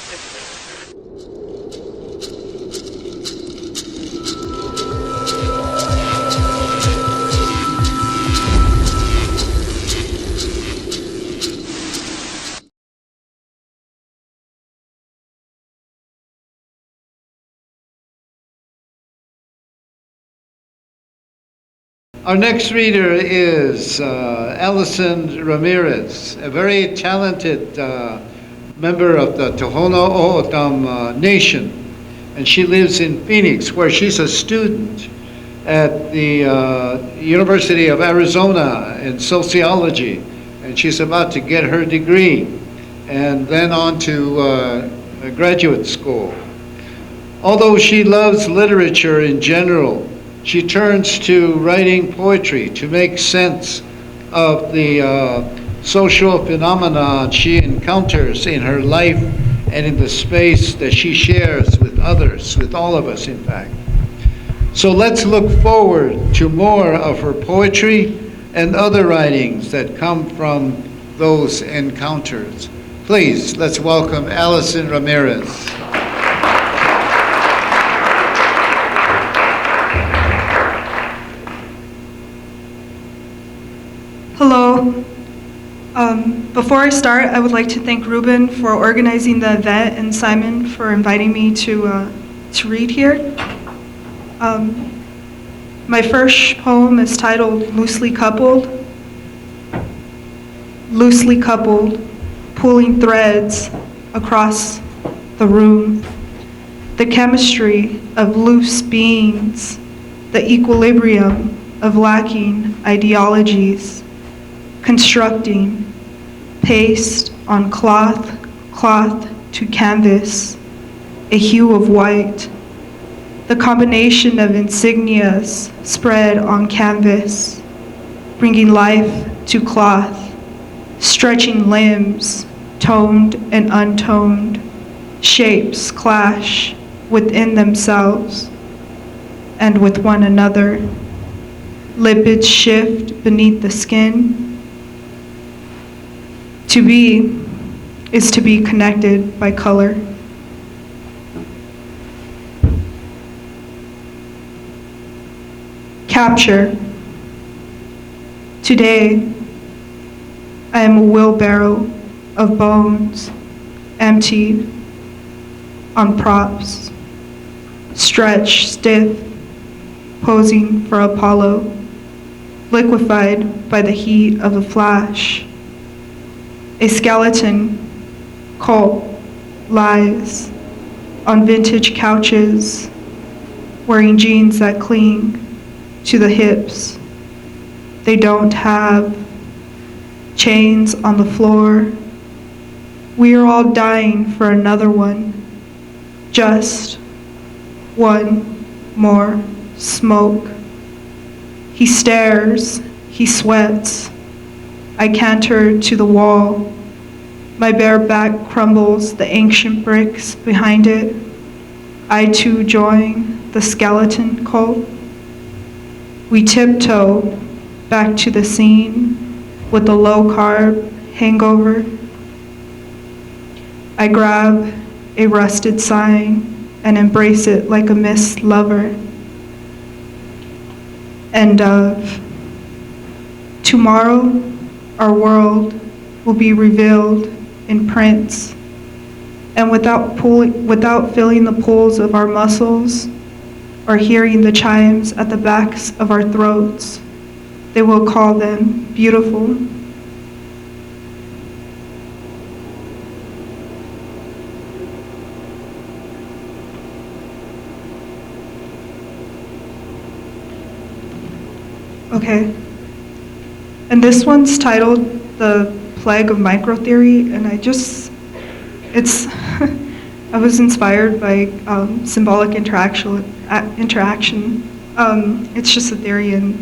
Our next reader is Allison Ramirez, a very talented member of the Tohono O'odham Nation. And she lives in Phoenix, where she's a student at the University of Arizona in sociology. And she's about to get her degree and then on to graduate school. Although she loves literature in general, she turns to writing poetry to make sense of the social phenomena she encounters in her life and in the space that she shares with others, with all of us, in fact. So let's look forward to more of her poetry and other writings that come from those encounters. Please, let's welcome Allison Ramirez. Hello. Before I start, I would like to thank Ruben for organizing the event and Simon for inviting me to read here. My first poem is titled Loosely Coupled. Loosely coupled, pulling threads across the room. The chemistry of loose beings, the equilibrium of lacking ideologies. Constructing, paste on cloth, cloth to canvas, a hue of white. The combination of insignias spread on canvas, bringing life to cloth, stretching limbs, toned and untoned. Shapes clash within themselves and with one another. Lipids shift beneath the skin. To be is to be connected by color. Capture. Today, I am a wheelbarrow of bones, empty on props, stretched stiff, posing for Apollo, liquefied by the heat of a flash. A skeleton cult lies on vintage couches, wearing jeans that cling to the hips. They don't have chains on the floor. We are all dying for another one. Just one more smoke. He stares, he sweats. I canter to the wall. My bare back crumbles the ancient bricks behind it. I too join the skeleton cult. We tiptoe back to the scene with a low-carb hangover. I grab a rusted sign and embrace it like a missed lover. End of. Tomorrow, our world will be revealed in prints, and without feeling the pulls of our muscles or hearing the chimes at the backs of our throats, they will call them beautiful. Okay. And this one's titled The Plague of Microtheory, and I was inspired by symbolic interaction. It's just a theory, and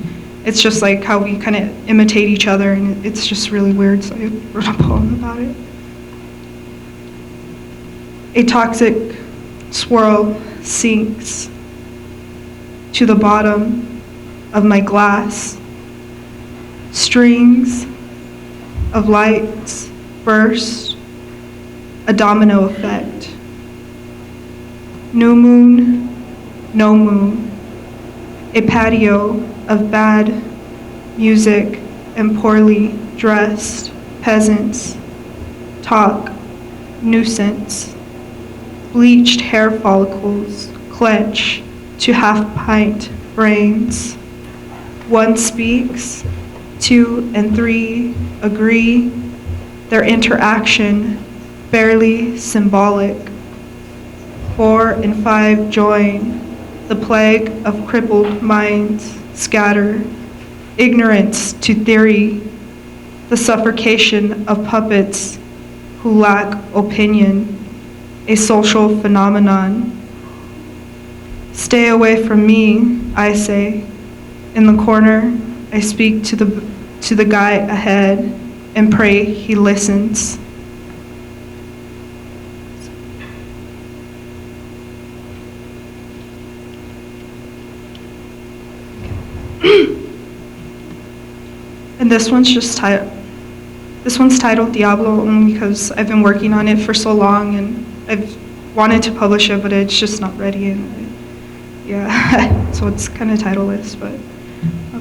it's just like how we kind of imitate each other, and it's just really weird, so I wrote a poem about it. A toxic swirl sinks to the bottom of my glass. Strings of lights burst a domino effect. New moon, no moon, a patio of bad music and poorly dressed peasants, talk, nuisance, bleached hair follicles clench to half-pint brains. One speaks, 2 and 3 agree, their interaction barely symbolic. 4 and 5 join, the plague of crippled minds scatter, ignorance to theory, the suffocation of puppets who lack opinion, a social phenomenon. Stay away from me, I say. In the corner, I speak to the guy ahead and pray he listens. And this one's titled Diablo only because I've been working on it for so long and I've wanted to publish it, but it's just not ready. And yeah, so it's kind of titleless, but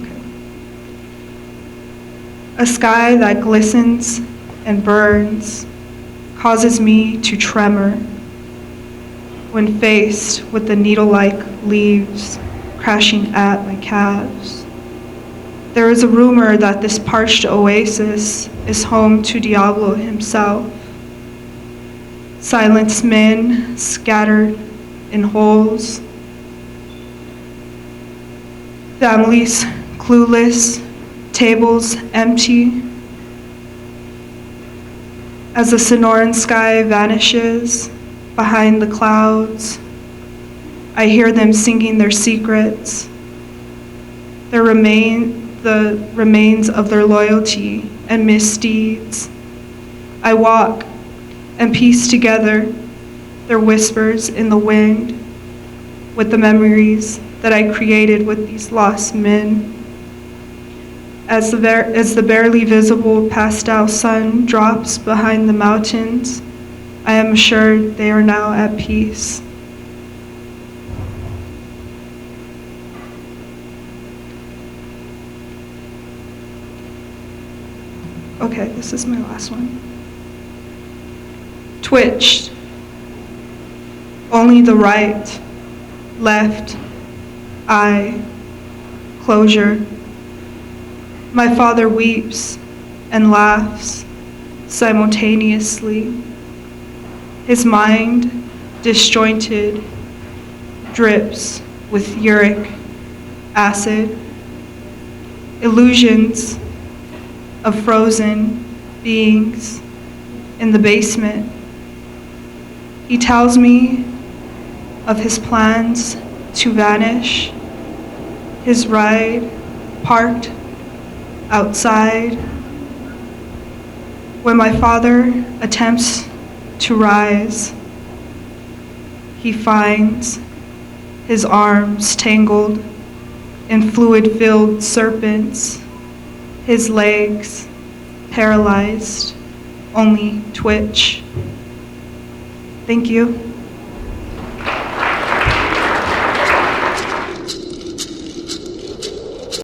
okay. A sky that glistens and burns causes me to tremor when faced with the needle-like leaves crashing at my calves. There is a rumor that this parched oasis is home to Diablo himself. Silenced men scattered in holes. Families clueless, tables empty. As the Sonoran sky vanishes behind the clouds, I hear them singing their secrets, the remains of their loyalty and misdeeds. I walk and piece together their whispers in the wind with the memories that I created with these lost men. As the barely visible pastel sun drops behind the mountains, I am assured they are now at peace. Okay, this is my last one. Twitched. Only the right, left, eye, closure. My father weeps and laughs simultaneously. His mind, disjointed, drips with uric acid. Illusions of frozen beings in the basement. He tells me of his plans to vanish, his ride parked outside. When my father attempts to rise, he finds his arms tangled in fluid-filled serpents, his legs paralyzed, only twitch. Thank you.